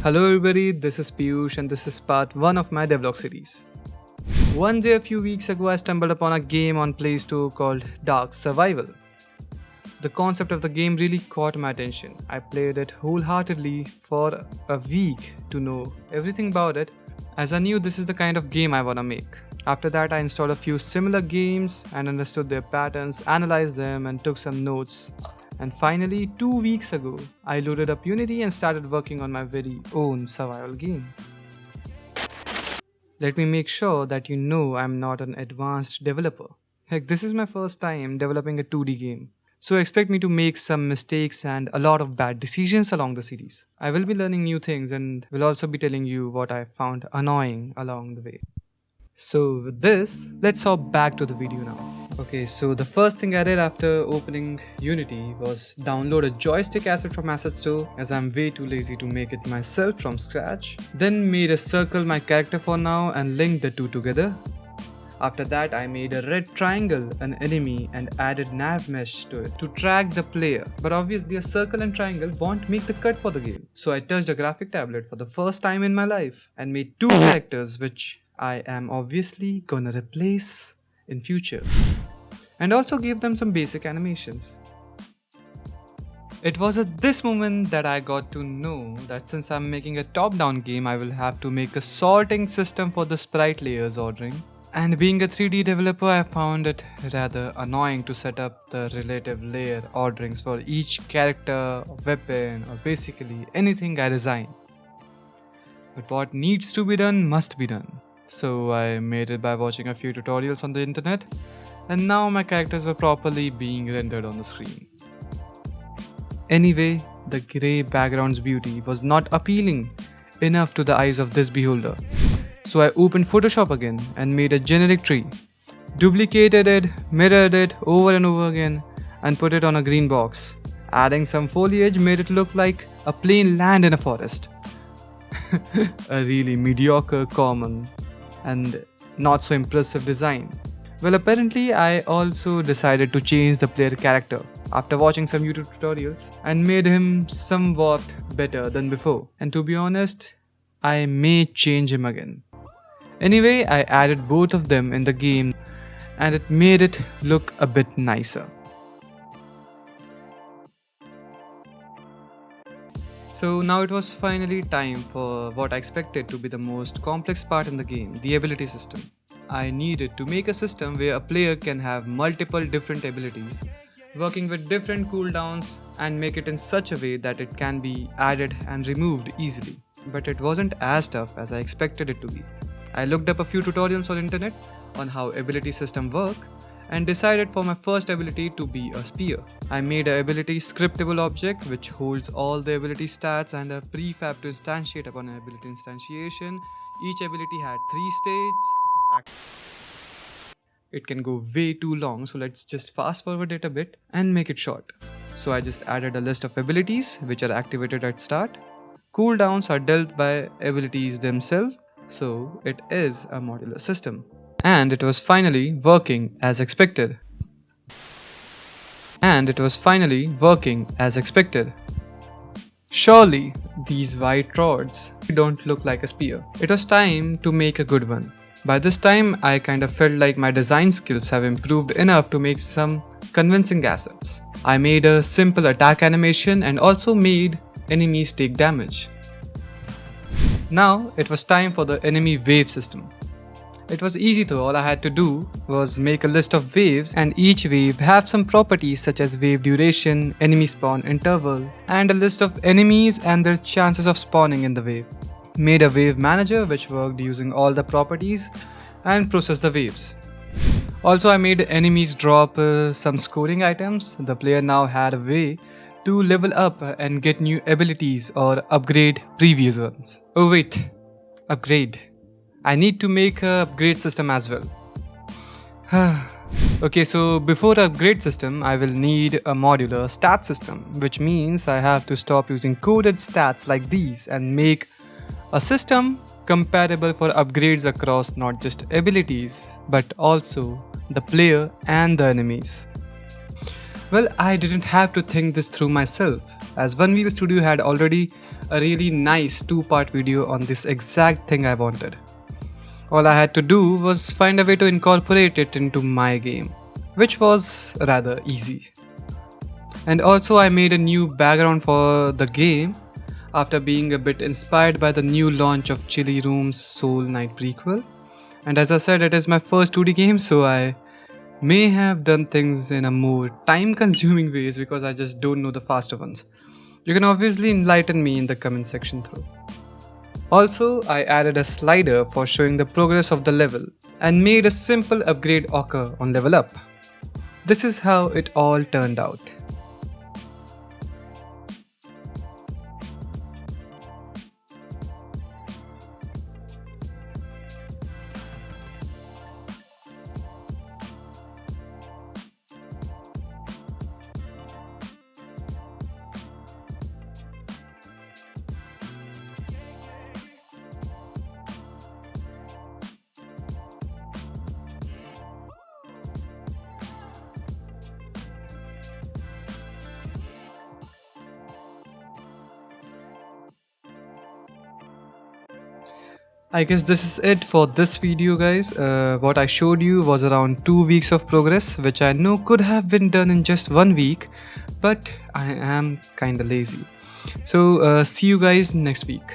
Hello everybody, this is Piyush and this is part 1 of my Devlog series. One day a few weeks ago I stumbled upon a game on Play Store called Dark Survival. The concept of the game really caught my attention. I played it wholeheartedly for a week to know everything about it, as I knew this is the kind of game I wanna make. After that I installed a few similar games and understood their patterns, analyzed them and took some notes. And finally, 2 weeks ago, I loaded up Unity and started working on my very own survival game. Let me make sure that you know I'm not an advanced developer. Heck, this is my first time developing a 2D game. So expect me to make some mistakes and a lot of bad decisions along the series. I will be learning new things and will also be telling you what I found annoying along the way. So with this, let's hop back to the video now. Okay, so the first thing I did after opening Unity was download a joystick asset from Asset Store, as I'm way too lazy to make it myself from scratch. Then made a circle my character for now and linked the two together. After that I made a red triangle, an enemy, and added nav mesh to it to track the player. But obviously a circle and triangle won't make the cut for the game. So I touched a graphic tablet for the first time in my life and made two characters which I am obviously gonna replace in future, and also gave them some basic animations. It was at this moment that I got to know that since I'm making a top-down game, I will have to make a sorting system for the sprite layers ordering. And being a 3D developer, I found it rather annoying to set up the relative layer orderings for each character, weapon, or basically anything I design. But what needs to be done must be done. So I made it by watching a few tutorials on the internet, and now my characters were properly being rendered on the screen. Anyway, the grey background's beauty was not appealing enough to the eyes of this beholder. So I opened Photoshop again and made a generic tree, duplicated it, mirrored it over and over again, and put it on a green box. Adding some foliage made it look like a plain land in a forest. A really mediocre, common, and not so impressive design. Well, apparently I also decided to change the player character after watching some YouTube tutorials and made him somewhat better than before. And to be honest, I may change him again. Anyway, I added both of them in the game and it made it look a bit nicer. So now it was finally time for what I expected to be the most complex part in the game, the ability system. I needed to make a system where a player can have multiple different abilities, working with different cooldowns, and make it in such a way that it can be added and removed easily. But it wasn't as tough as I expected it to be. I looked up a few tutorials on internet on how ability system work, and decided for my first ability to be a spear. I made an ability scriptable object which holds all the ability stats and a prefab to instantiate upon an ability instantiation. Each ability had 3 states. It can go way too long, so let's just fast forward it a bit and make it short. So I just added a list of abilities which are activated at start. Cooldowns are dealt by abilities themselves, so it is a modular system. And it was finally working as expected. Surely, these white rods don't look like a spear. It was time to make a good one. By this time, I kind of felt like my design skills have improved enough to make some convincing assets. I made a simple attack animation and also made enemies take damage. Now, it was time for the enemy wave system. It was easy though, all I had to do was make a list of waves and each wave have some properties such as wave duration, enemy spawn interval, and a list of enemies and their chances of spawning in the wave. Made a wave manager which worked using all the properties and processed the waves. Also I made enemies drop some scoring items. The player now had a way to level up and get new abilities or upgrade previous ones. Oh wait, upgrade. I need to make an upgrade system as well. Okay, so before the upgrade system, I will need a modular stat system, which means I have to stop using coded stats like these and make a system compatible for upgrades across not just abilities, but also the player and the enemies. Well, I didn't have to think this through myself. as One Wheel Studio had already a really nice 2-part video on this exact thing I wanted. All I had to do was find a way to incorporate it into my game, which was rather easy. And also I made a new background for the game after being a bit inspired by the new launch of Chili Room's Soul Knight prequel. And as I said, it is my first 2D game, so I may have done things in a more time consuming ways because I just don't know the faster ones. You can obviously enlighten me in the comment section though. Also, I added a slider for showing the progress of the level and made a simple upgrade occur on level up. This is how it all turned out. I guess this is it for this video, guys. What I showed you was around 2 weeks of progress, which I know could have been done in just 1 week, but I am kinda lazy. So see you guys next week.